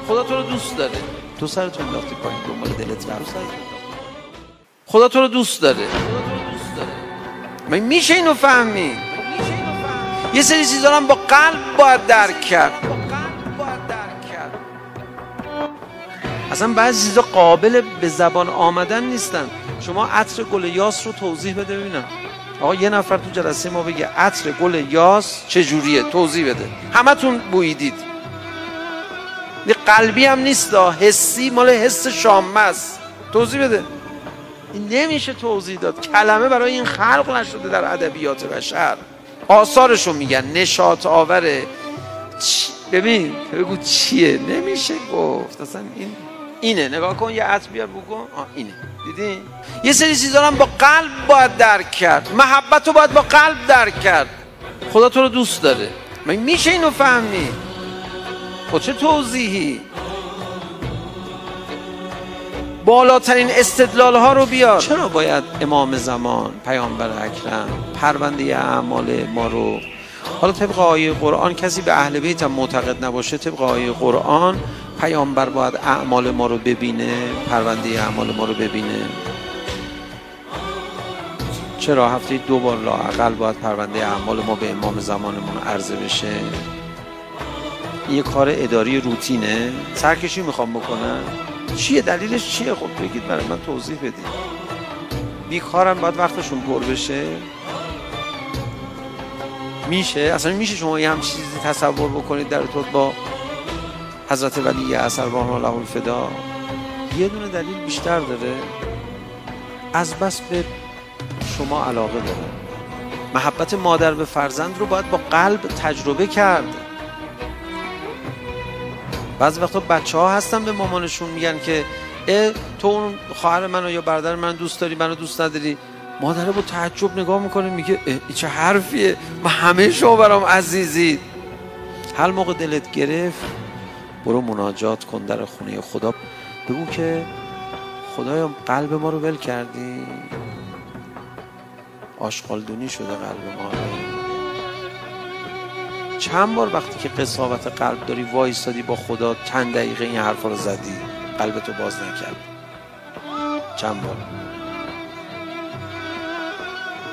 خدا تو رو دوست داره، تو سرت انداختی پایین دنبال دلت رفتی. خدا تو رو دوست داره. من میشه اینو فهمید؟ یه سری چیزا هم با قلب باید درک کرد. اصلا بعضی چیزا قابل به زبان آمدن نیستن. شما عطر گل یاس رو توضیح بده ببینم. آقا یه نفر تو جلسه ما بگه عطر گل یاس چجوریه، توضیح بده. همتون بوییدید. یه قلبی هم نیست، حسی، مال حس شامه است. توضیح بده. این نمیشه توضیح داد. کلمه برای این خلق نشده در ادبیات بشر. آثارشو میگن نشاط آوره. ببین بگو چیه، نمیشه گفت. اصلا اینه. نگاه کن، یه عطر بیار بگو. اینه. دیدی؟ یه سری چیزا هم با قلب باید درک کرد. محبت رو باید با قلب درک کرد. خدا تو رو دوست داره. من میشه اینو فهمید؟ خب چه توضیحی؟ بالاترین استدلال ها رو بیار. چرا باید امام زمان، پیامبر اکرم، پرونده اعمال ما رو، حالا طبق آیه قرآن کسی به اهل بیت هم معتقد نباشه، طبق آیه قرآن پیامبر باید اعمال ما رو ببینه، پرونده اعمال ما رو ببینه؟ چرا هفته 2 بار لااقل باید پرونده اعمال ما به امام زمانمون عرضه بشه؟ یه کار اداری روتینه؟ سرکشی میخوام بکنم؟ چیه دلیلش چیه؟ خب بگید برای من توضیح بدید. بیکارن باید وقتشون پر بشه؟ میشه؟ اصلا میشه شما یه همچین چیزی تصور بکنید در ارتباط با حضرت ولی اثر بارنا له الفدا؟ یه دونه دلیل بیشتر داره. از بس به شما علاقه داره. محبت مادر به فرزند رو باید با قلب تجربه کرد. بعضی وقتا بچه ها هستن به مامانشون میگن که تو اون خواهر منو یا برادر من دوست داری، منو دوست نداری؟ مادره با تعجب نگاه میکنه میگه این چه حرفیه، من همه شما برام عزیزید. هر موقع دلت گرفت برو مناجات کن در خونه خدا، بگو که خدایا قلب ما رو ول کردی، آشغالدونی شده قلب ما. چند بار وقتی که قساوت قلب داری وایستادی با خدا چند دقیقه این حرفا رو زدی قلبتو باز نکرد؟ چند بار؟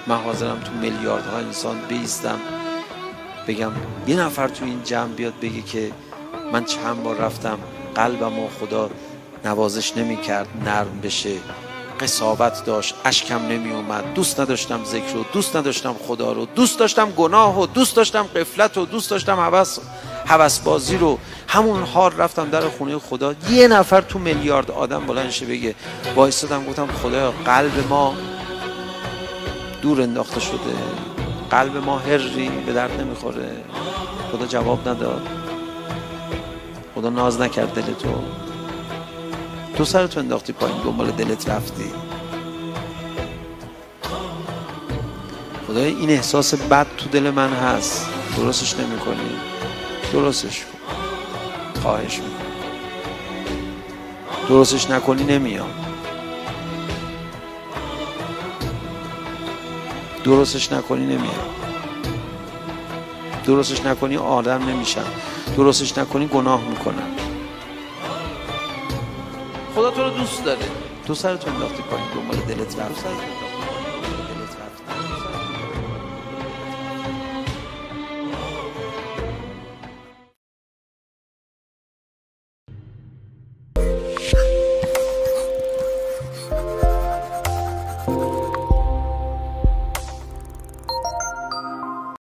من حاضرم تو میلیاردها انسان بیستم بگم یه نفر تو این جمع بیاد بگه که من چند بار رفتم قلبم و خدا نوازش نمی کرد نرم بشه، قساوت داشت، اشکم نمی اومد، دوست نداشتم ذکر رو، دوست نداشتم خدا رو، دوست داشتم گناه و دوست داشتم غفلت و دوست داشتم هوس بازی رو، همون حال رفتم در خونه خدا. یه نفر تو میلیارد آدم بلند شه بگه وایسادم گفتم خدایا قلب ما دور انداخته شده، قلب ما هری به درد نمیخوره. خدا جواب نداد، خدا ناز نکرد دل تو سرتو انداختی پایین دنبال دلت رفتی. خدای این احساس بد تو دل من هست، درستش نمی کنی، درستش کن، خواهش میکنم. درستش نکنی نمیام، درستش نکنی نمیام، درستش نکنی آدم نمیشم، درستش نکنی گناه میکنم. خدا تو رو دوست داره، تو سرتو انداختی پایین دنبال دلت رفتی.